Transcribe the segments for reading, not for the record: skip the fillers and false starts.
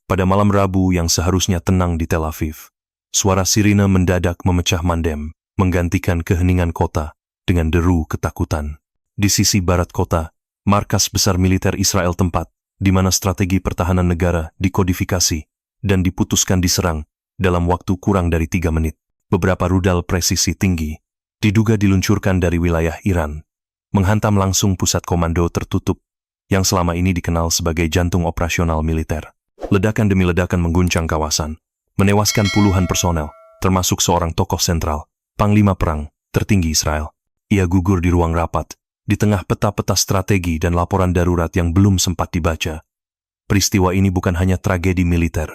Pada malam Rabu yang seharusnya tenang di Tel Aviv, suara sirine mendadak memecah mandem, menggantikan keheningan kota dengan deru ketakutan. Di sisi barat kota, markas besar militer Israel, tempat di mana strategi pertahanan negara dikodifikasi dan diputuskan diserang dalam waktu kurang dari 3 menit. Beberapa rudal presisi tinggi diduga diluncurkan dari wilayah Iran, menghantam langsung pusat komando tertutup yang selama ini dikenal sebagai jantung operasional militer. Ledakan demi ledakan mengguncang kawasan, menewaskan puluhan personel, termasuk seorang tokoh sentral, panglima perang tertinggi Israel. Ia gugur di ruang rapat, di tengah peta-peta strategi dan laporan darurat yang belum sempat dibaca. Peristiwa ini bukan hanya tragedi militer,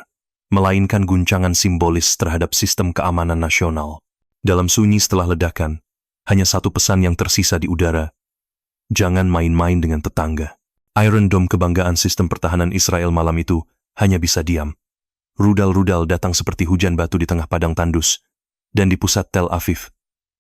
melainkan guncangan simbolis terhadap sistem keamanan nasional. Dalam sunyi setelah ledakan, hanya satu pesan yang tersisa di udara: jangan main-main dengan tetangga. Iron Dome, kebanggaan sistem pertahanan Israel, malam itu hanya bisa diam. Rudal-rudal datang seperti hujan batu di tengah padang tandus, dan di pusat Tel Aviv,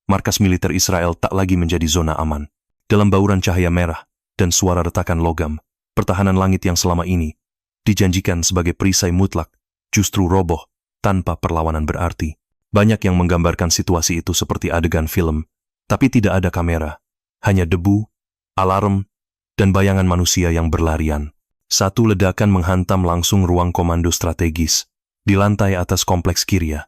markas militer Israel tak lagi menjadi zona aman. Dalam bauran cahaya merah dan suara retakan logam, pertahanan langit yang selama ini dijanjikan sebagai perisai mutlak justru roboh tanpa perlawanan berarti. Banyak yang menggambarkan situasi itu seperti adegan film, tapi tidak ada kamera, hanya debu, alarm, dan bayangan manusia yang berlarian. Satu ledakan menghantam langsung ruang komando strategis di lantai atas kompleks Kiryat.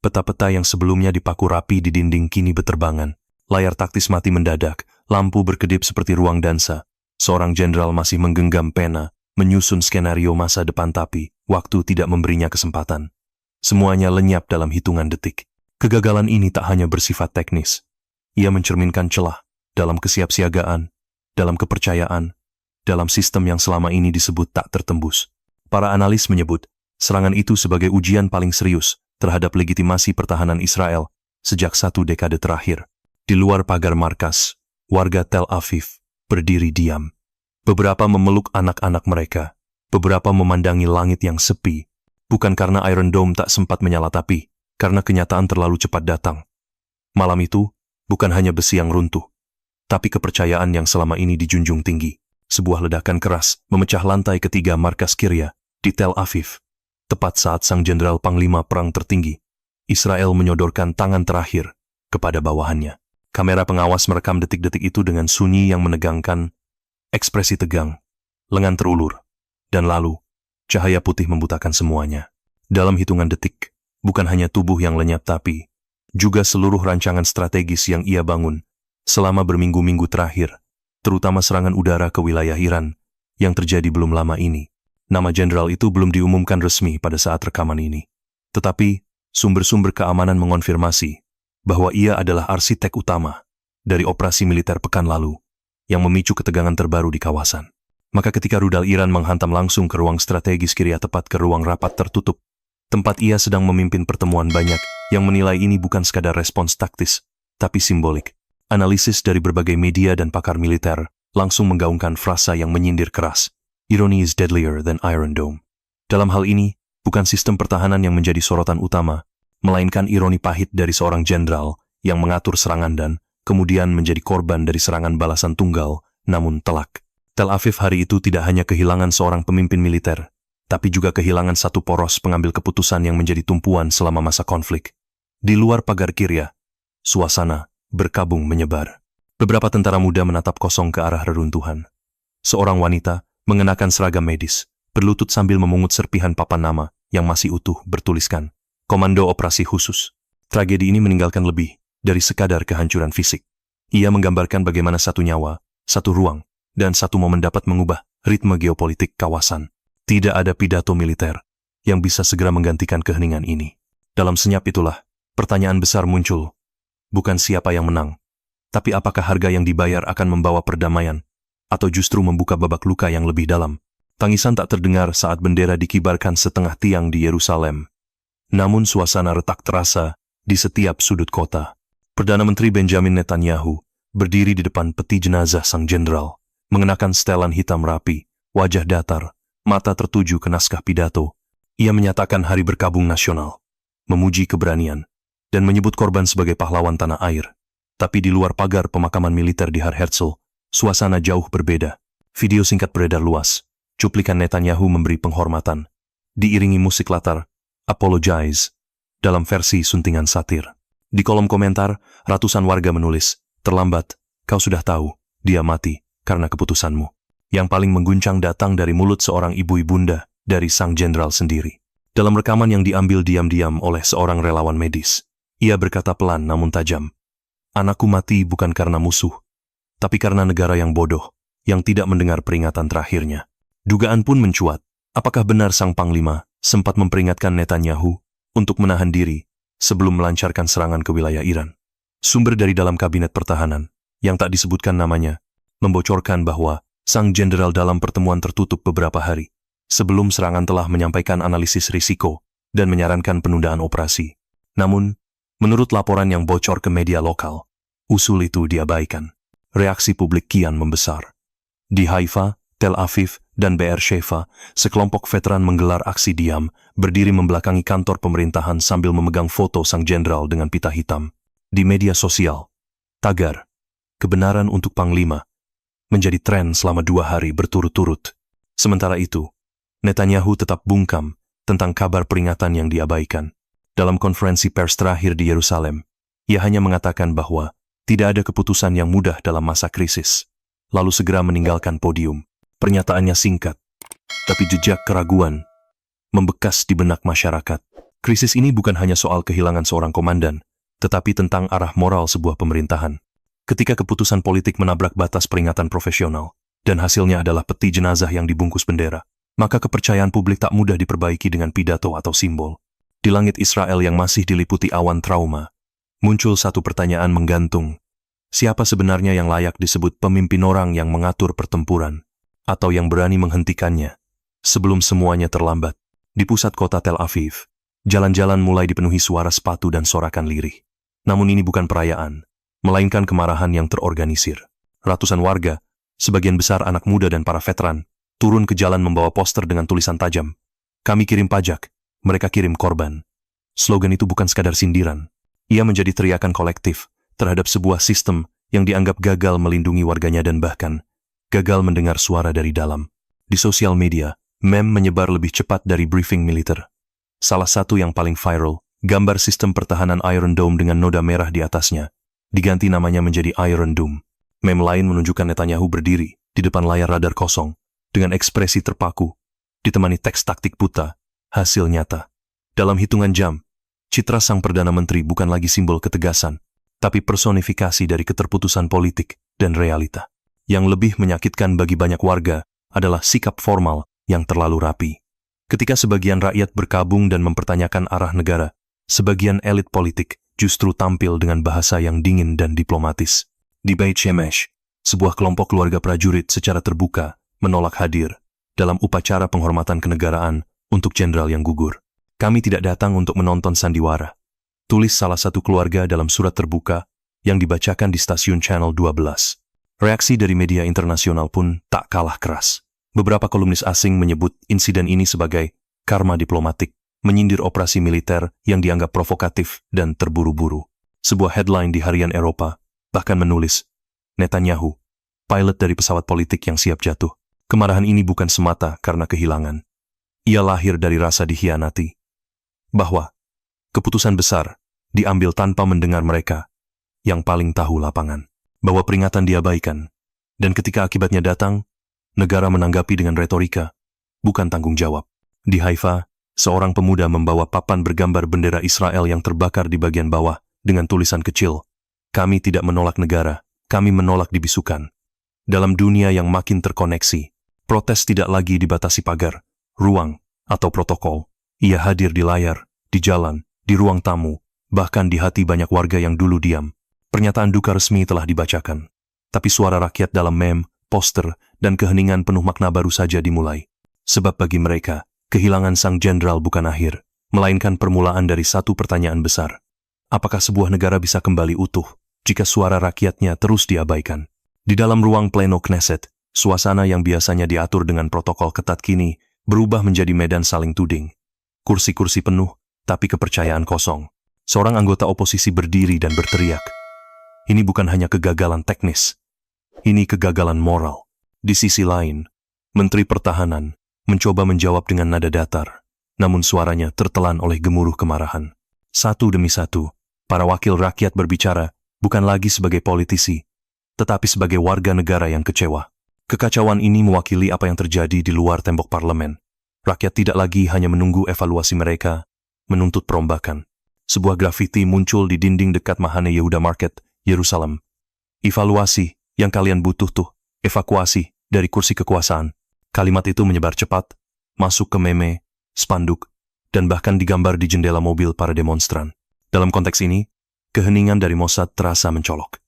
Peta-peta yang sebelumnya dipaku rapi di dinding kini beterbangan. Layar taktis mati mendadak, lampu berkedip seperti ruang dansa. Seorang jenderal masih menggenggam pena, menyusun skenario masa depan, tapi waktu tidak memberinya kesempatan. Semuanya lenyap dalam hitungan detik. Kegagalan ini tak hanya bersifat teknis. Ia mencerminkan celah dalam kesiapsiagaan, dalam kepercayaan, dalam sistem yang selama ini disebut tak tertembus. Para analis menyebut serangan itu sebagai ujian paling serius terhadap legitimasi pertahanan Israel sejak 1 dekade terakhir. Di luar pagar markas, warga Tel Aviv berdiri diam. Beberapa memeluk anak-anak mereka, beberapa memandangi langit yang sepi, bukan karena Iron Dome tak sempat menyala, tapi karena kenyataan terlalu cepat datang. Malam itu bukan hanya besi yang runtuh, tapi kepercayaan yang selama ini dijunjung tinggi. Sebuah ledakan keras memecah lantai ketiga markas Kiryat di Tel Aviv. Tepat saat sang jenderal panglima perang tertinggi Israel menyodorkan tangan terakhir kepada bawahannya. Kamera pengawas merekam detik-detik itu dengan sunyi yang menegangkan, ekspresi tegang, lengan terulur, dan lalu cahaya putih membutakan semuanya. Dalam hitungan detik, bukan hanya tubuh yang lenyap, tapi juga seluruh rancangan strategis yang ia bangun selama berminggu-minggu terakhir, terutama serangan udara ke wilayah Iran yang terjadi belum lama ini. Nama jenderal itu belum diumumkan resmi pada saat rekaman ini. Tetapi, sumber-sumber keamanan mengonfirmasi bahwa ia adalah arsitek utama dari operasi militer pekan lalu yang memicu ketegangan terbaru di kawasan. Maka ketika rudal Iran menghantam langsung ke ruang strategis Kiryat, tepat ke ruang rapat tertutup, tempat ia sedang memimpin pertemuan, banyak yang menilai ini bukan sekadar respons taktis, tapi simbolik. Analisis dari berbagai media dan pakar militer langsung menggaungkan frasa yang menyindir keras. Irony is deadlier than Iron Dome. Dalam hal ini, bukan sistem pertahanan yang menjadi sorotan utama, melainkan ironi pahit dari seorang jenderal yang mengatur serangan dan kemudian menjadi korban dari serangan balasan tunggal, namun telak. Tel Aviv hari itu tidak hanya kehilangan seorang pemimpin militer, tapi juga kehilangan satu poros pengambil keputusan yang menjadi tumpuan selama masa konflik. Di luar pagar Kiryat, suasana berkabung menyebar. Beberapa tentara muda menatap kosong ke arah reruntuhan. Seorang wanita mengenakan seragam medis, berlutut sambil memungut serpihan papan nama yang masih utuh bertuliskan Komando Operasi Khusus. Tragedi ini meninggalkan lebih dari sekadar kehancuran fisik. Ia menggambarkan bagaimana satu nyawa, satu ruang, dan satu momen dapat mengubah ritme geopolitik kawasan. Tidak ada pidato militer yang bisa segera menggantikan keheningan ini. Dalam senyap itulah, pertanyaan besar muncul. Bukan siapa yang menang, tapi apakah harga yang dibayar akan membawa perdamaian, atau justru membuka babak luka yang lebih dalam. Tangisan tak terdengar saat bendera dikibarkan setengah tiang di Yerusalem. Namun suasana retak terasa di setiap sudut kota. Perdana Menteri Benjamin Netanyahu berdiri di depan peti jenazah sang jenderal, mengenakan setelan hitam rapi, wajah datar, mata tertuju ke naskah pidato. Ia menyatakan hari berkabung nasional, memuji keberanian, dan menyebut korban sebagai pahlawan tanah air. Tapi di luar pagar pemakaman militer di Har Herzl, suasana jauh berbeda. Video singkat beredar luas. Cuplikan Netanyahu memberi penghormatan diiringi musik latar, Apologize, dalam versi suntingan satir. Di kolom komentar, ratusan warga menulis, terlambat, kau sudah tahu, dia mati karena keputusanmu. Yang paling mengguncang datang dari mulut seorang ibu ibunda dari sang jenderal sendiri. Dalam rekaman yang diambil diam-diam oleh seorang relawan medis, ia berkata pelan namun tajam, "Anakku mati bukan karena musuh, tapi karena negara yang bodoh, yang tidak mendengar peringatan terakhirnya." Dugaan pun mencuat, apakah benar sang panglima sempat memperingatkan Netanyahu untuk menahan diri sebelum melancarkan serangan ke wilayah Iran. Sumber dari dalam kabinet pertahanan, yang tak disebutkan namanya, membocorkan bahwa sang jenderal dalam pertemuan tertutup beberapa hari sebelum serangan telah menyampaikan analisis risiko dan menyarankan penundaan operasi. Namun, menurut laporan yang bocor ke media lokal, usul itu diabaikan. Reaksi publik kian membesar. Di Haifa, Tel Aviv, dan Beersheva, sekelompok veteran menggelar aksi diam, berdiri membelakangi kantor pemerintahan sambil memegang foto sang jenderal dengan pita hitam. Di media sosial, tagar, "Kebenaran untuk Panglima," menjadi tren selama 2 hari berturut-turut. Sementara itu, Netanyahu tetap bungkam tentang kabar peringatan yang diabaikan. Dalam konferensi pers terakhir di Yerusalem, ia hanya mengatakan bahwa tidak ada keputusan yang mudah dalam masa krisis, lalu segera meninggalkan podium. Pernyataannya singkat, tapi jejak keraguan membekas di benak masyarakat. Krisis ini bukan hanya soal kehilangan seorang komandan, tetapi tentang arah moral sebuah pemerintahan. Ketika keputusan politik menabrak batas peringatan profesional, dan hasilnya adalah peti jenazah yang dibungkus bendera, maka kepercayaan publik tak mudah diperbaiki dengan pidato atau simbol. Di langit Israel yang masih diliputi awan trauma, muncul satu pertanyaan menggantung. Siapa sebenarnya yang layak disebut pemimpin orang yang mengatur pertempuran, atau yang berani menghentikannya sebelum semuanya terlambat? Di pusat kota Tel Aviv, jalan-jalan mulai dipenuhi suara sepatu dan sorakan lirih. Namun ini bukan perayaan, melainkan kemarahan yang terorganisir. Ratusan warga, sebagian besar anak muda dan para veteran, turun ke jalan membawa poster dengan tulisan tajam, "Kami kirim pajak, mereka kirim korban." Slogan itu bukan sekadar sindiran. Ia menjadi teriakan kolektif terhadap sebuah sistem yang dianggap gagal melindungi warganya dan bahkan gagal mendengar suara dari dalam. Di sosial media, meme menyebar lebih cepat dari briefing militer. Salah satu yang paling viral, gambar sistem pertahanan Iron Dome dengan noda merah di atasnya, diganti namanya menjadi Iron Dome. Meme lain menunjukkan Netanyahu berdiri di depan layar radar kosong, dengan ekspresi terpaku, ditemani teks taktik buta, hasil nyata. Dalam hitungan jam, citra sang Perdana Menteri bukan lagi simbol ketegasan, tapi personifikasi dari keterputusan politik dan realita. Yang lebih menyakitkan bagi banyak warga adalah sikap formal yang terlalu rapi. Ketika sebagian rakyat berkabung dan mempertanyakan arah negara, sebagian elit politik justru tampil dengan bahasa yang dingin dan diplomatis. Di Beit Shemesh, sebuah kelompok keluarga prajurit secara terbuka menolak hadir dalam upacara penghormatan kenegaraan untuk jenderal yang gugur. "Kami tidak datang untuk menonton sandiwara," tulis salah satu keluarga dalam surat terbuka yang dibacakan di stasiun Channel 12. Reaksi dari media internasional pun tak kalah keras. Beberapa kolumnis asing menyebut insiden ini sebagai karma diplomatik, menyindir operasi militer yang dianggap provokatif dan terburu-buru. Sebuah headline di harian Eropa bahkan menulis, "Netanyahu, pilot dari pesawat politik yang siap jatuh." Kemarahan ini bukan semata karena kehilangan. Ia lahir dari rasa dikhianati. Bahwa keputusan besar diambil tanpa mendengar mereka yang paling tahu lapangan. Bahwa peringatan diabaikan, dan ketika akibatnya datang, negara menanggapi dengan retorika, bukan tanggung jawab. Di Haifa, seorang pemuda membawa papan bergambar bendera Israel yang terbakar di bagian bawah dengan tulisan kecil, "Kami tidak menolak negara, kami menolak dibisukan." Dalam dunia yang makin terkoneksi, protes tidak lagi dibatasi pagar, ruang, atau protokol. Ia hadir di layar, di jalan, di ruang tamu, bahkan di hati banyak warga yang dulu diam. Pernyataan duka resmi telah dibacakan, tapi suara rakyat dalam meme, poster, dan keheningan penuh makna baru saja dimulai. Sebab bagi mereka, kehilangan sang jenderal bukan akhir, melainkan permulaan dari satu pertanyaan besar. Apakah sebuah negara bisa kembali utuh jika suara rakyatnya terus diabaikan? Di dalam ruang pleno Knesset, suasana yang biasanya diatur dengan protokol ketat kini berubah menjadi medan saling tuding. Kursi-kursi penuh, tapi kepercayaan kosong. Seorang anggota oposisi berdiri dan berteriak, "Ini bukan hanya kegagalan teknis, ini kegagalan moral." Di sisi lain, Menteri Pertahanan mencoba menjawab dengan nada datar, namun suaranya tertelan oleh gemuruh kemarahan. Satu demi satu, para wakil rakyat berbicara bukan lagi sebagai politisi, tetapi sebagai warga negara yang kecewa. Kekacauan ini mewakili apa yang terjadi di luar tembok parlemen. Rakyat tidak lagi hanya menunggu evaluasi mereka, menuntut perombakan. Sebuah grafiti muncul di dinding dekat Mahane Yehuda Market, Yerusalem. Evaluasi yang kalian butuh tuh, evakuasi dari kursi kekuasaan. Kalimat itu menyebar cepat, masuk ke meme, spanduk, dan bahkan digambar di jendela mobil para demonstran. Dalam konteks ini, keheningan dari Mossad terasa mencolok.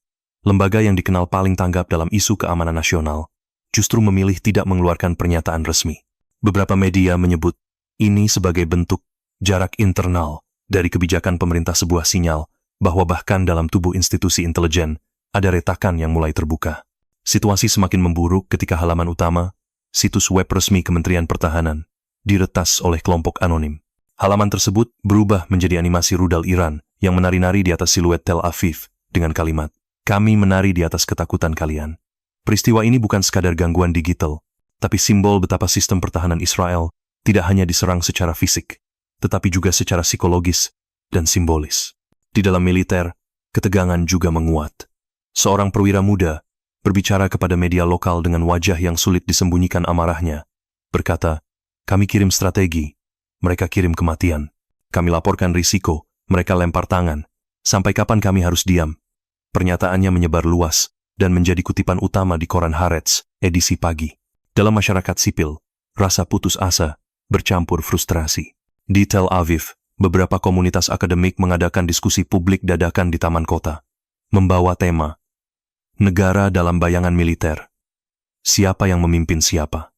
Lembaga yang dikenal paling tanggap dalam isu keamanan nasional justru memilih tidak mengeluarkan pernyataan resmi. Beberapa media menyebut ini sebagai bentuk jarak internal dari kebijakan pemerintah, sebuah sinyal bahwa bahkan dalam tubuh institusi intelijen ada retakan yang mulai terbuka. Situasi semakin memburuk ketika halaman utama, situs web resmi Kementerian Pertahanan, diretas oleh kelompok anonim. Halaman tersebut berubah menjadi animasi rudal Iran yang menari-nari di atas siluet Tel Aviv dengan kalimat, "Kami menari di atas ketakutan kalian." Peristiwa ini bukan sekadar gangguan digital, tapi simbol betapa sistem pertahanan Israel tidak hanya diserang secara fisik, tetapi juga secara psikologis dan simbolis. Di dalam militer, ketegangan juga menguat. Seorang perwira muda berbicara kepada media lokal dengan wajah yang sulit disembunyikan amarahnya, berkata, "Kami kirim strategi, mereka kirim kematian. Kami laporkan risiko, mereka lempar tangan. Sampai kapan kami harus diam?" Pernyataannya menyebar luas dan menjadi kutipan utama di koran Haaretz, edisi pagi. Dalam masyarakat sipil, rasa putus asa bercampur frustrasi. Di Tel Aviv, beberapa komunitas akademik mengadakan diskusi publik dadakan di taman kota, membawa tema negara dalam bayangan militer. Siapa yang memimpin siapa?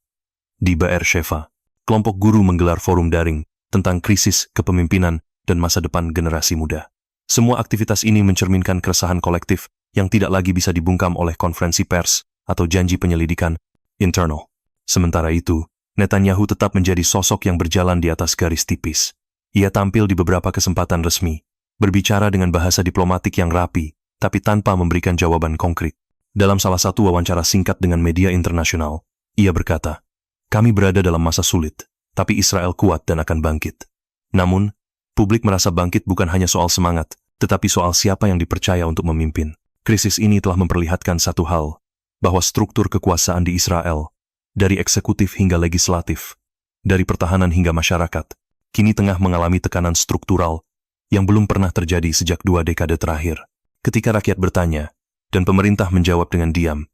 Di Be'er Sheva, kelompok guru menggelar forum daring tentang krisis kepemimpinan dan masa depan generasi muda. Semua aktivitas ini mencerminkan keresahan kolektif yang tidak lagi bisa dibungkam oleh konferensi pers atau janji penyelidikan internal. Sementara itu, Netanyahu tetap menjadi sosok yang berjalan di atas garis tipis. Ia tampil di beberapa kesempatan resmi, berbicara dengan bahasa diplomatik yang rapi, tapi tanpa memberikan jawaban konkret. Dalam salah satu wawancara singkat dengan media internasional, ia berkata, "Kami berada dalam masa sulit, tapi Israel kuat dan akan bangkit." Namun, publik merasa bangkit bukan hanya soal semangat, tetapi soal siapa yang dipercaya untuk memimpin. Krisis ini telah memperlihatkan satu hal, bahwa struktur kekuasaan di Israel, dari eksekutif hingga legislatif, dari pertahanan hingga masyarakat, kini tengah mengalami tekanan struktural yang belum pernah terjadi sejak 2 dekade terakhir. Ketika rakyat bertanya, dan pemerintah menjawab dengan diam,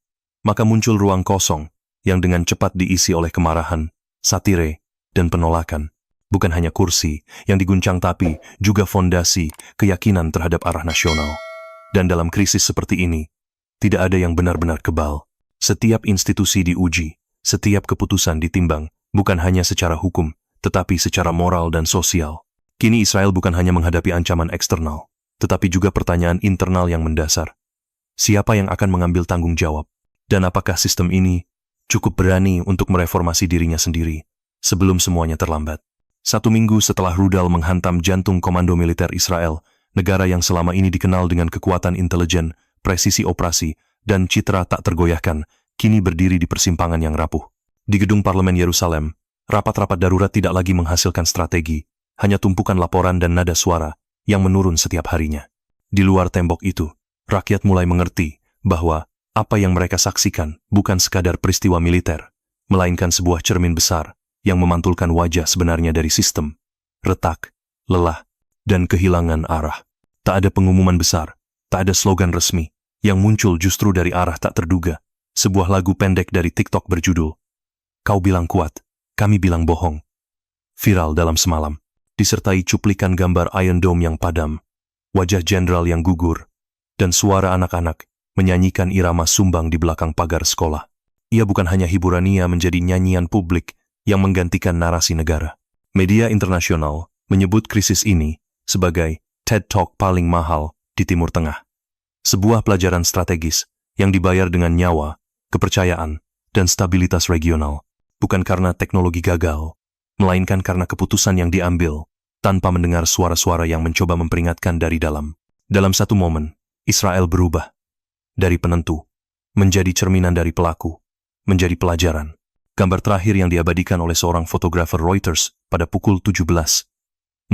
maka muncul ruang kosong yang dengan cepat diisi oleh kemarahan, satire, dan penolakan. Bukan hanya kursi yang diguncang tapi juga fondasi keyakinan terhadap arah nasional. Dan dalam krisis seperti ini, tidak ada yang benar-benar kebal. Setiap institusi diuji, setiap keputusan ditimbang, bukan hanya secara hukum, tetapi secara moral dan sosial. Kini Israel bukan hanya menghadapi ancaman eksternal, tetapi juga pertanyaan internal yang mendasar. Siapa yang akan mengambil tanggung jawab? Dan apakah sistem ini cukup berani untuk mereformasi dirinya sendiri sebelum semuanya terlambat? 1 minggu setelah rudal menghantam jantung komando militer Israel, negara yang selama ini dikenal dengan kekuatan intelijen, presisi operasi, dan citra tak tergoyahkan, kini berdiri di persimpangan yang rapuh. Di gedung parlemen Yerusalem, rapat-rapat darurat tidak lagi menghasilkan strategi, hanya tumpukan laporan dan nada suara yang menurun setiap harinya. Di luar tembok itu, rakyat mulai mengerti bahwa apa yang mereka saksikan bukan sekadar peristiwa militer, melainkan sebuah cermin besar yang memantulkan wajah sebenarnya dari sistem, retak, lelah, dan kehilangan arah. Tak ada pengumuman besar, tak ada slogan resmi, yang muncul justru dari arah tak terduga. Sebuah lagu pendek dari TikTok berjudul, "Kau bilang kuat, kami bilang bohong," viral dalam semalam, disertai cuplikan gambar Iron Dome yang padam, wajah jenderal yang gugur, dan suara anak-anak menyanyikan irama sumbang di belakang pagar sekolah. Ia bukan hanya hiburannya menjadi nyanyian publik yang menggantikan narasi negara. Media internasional menyebut krisis ini sebagai TED Talk paling mahal di Timur Tengah. Sebuah pelajaran strategis yang dibayar dengan nyawa, kepercayaan, dan stabilitas regional, bukan karena teknologi gagal, melainkan karena keputusan yang diambil tanpa mendengar suara-suara yang mencoba memperingatkan dari dalam. Dalam satu momen, Israel berubah dari penentu menjadi cerminan dari pelaku, menjadi pelajaran. Gambar terakhir yang diabadikan oleh seorang fotografer Reuters pada pada pukul 17.42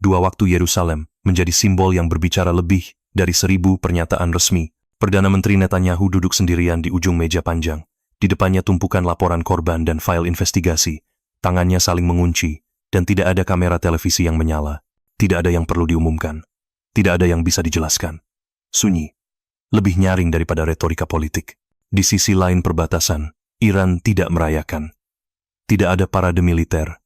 waktu Yerusalem menjadi simbol yang berbicara lebih dari 1000 pernyataan resmi. Perdana Menteri Netanyahu duduk sendirian di ujung meja panjang. Di depannya tumpukan laporan korban dan file investigasi. Tangannya saling mengunci, dan tidak ada kamera televisi yang menyala. Tidak ada yang perlu diumumkan. Tidak ada yang bisa dijelaskan. Sunyi. Lebih nyaring daripada retorika politik. Di sisi lain perbatasan, Iran tidak merayakan. Tidak ada parade militer.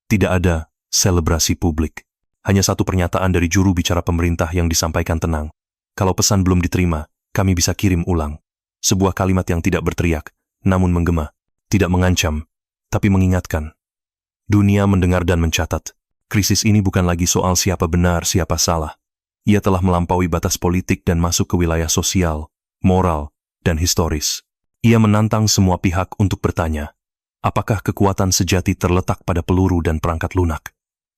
Tidak ada selebrasi publik. Hanya satu pernyataan dari juru bicara pemerintah yang disampaikan tenang. Kalau pesan belum diterima, kami bisa kirim ulang. Sebuah kalimat yang tidak berteriak, namun menggema. Tidak mengancam, tapi mengingatkan. Dunia mendengar dan mencatat. Krisis ini bukan lagi soal siapa benar, siapa salah. Ia telah melampaui batas politik dan masuk ke wilayah sosial, moral, dan historis. Ia menantang semua pihak untuk bertanya, apakah kekuatan sejati terletak pada peluru dan perangkat lunak?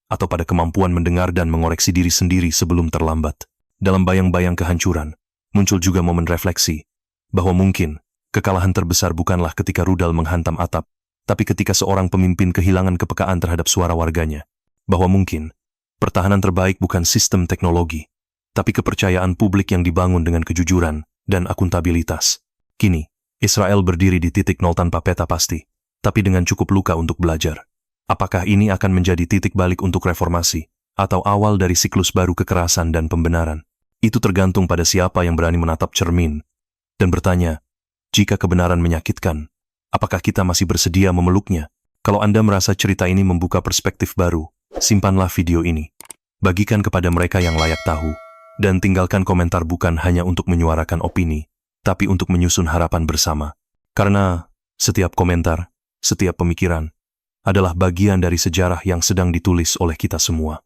Atau pada kemampuan mendengar dan mengoreksi diri sendiri sebelum terlambat? Dalam bayang-bayang kehancuran, muncul juga momen refleksi, bahwa mungkin kekalahan terbesar bukanlah ketika rudal menghantam atap, tapi ketika seorang pemimpin kehilangan kepekaan terhadap suara warganya. Bahwa mungkin pertahanan terbaik bukan sistem teknologi, tapi kepercayaan publik yang dibangun dengan kejujuran dan akuntabilitas. Kini, Israel berdiri di titik nol tanpa peta pasti, tapi dengan cukup luka untuk belajar. Apakah ini akan menjadi titik balik untuk reformasi, atau awal dari siklus baru kekerasan dan pembenaran? Itu tergantung pada siapa yang berani menatap cermin dan bertanya, jika kebenaran menyakitkan, apakah kita masih bersedia memeluknya? Kalau Anda merasa cerita ini membuka perspektif baru, simpanlah video ini. Bagikan kepada mereka yang layak tahu, dan tinggalkan komentar bukan hanya untuk menyuarakan opini, tapi untuk menyusun harapan bersama. Karena setiap komentar, setiap pemikiran, adalah bagian dari sejarah yang sedang ditulis oleh kita semua.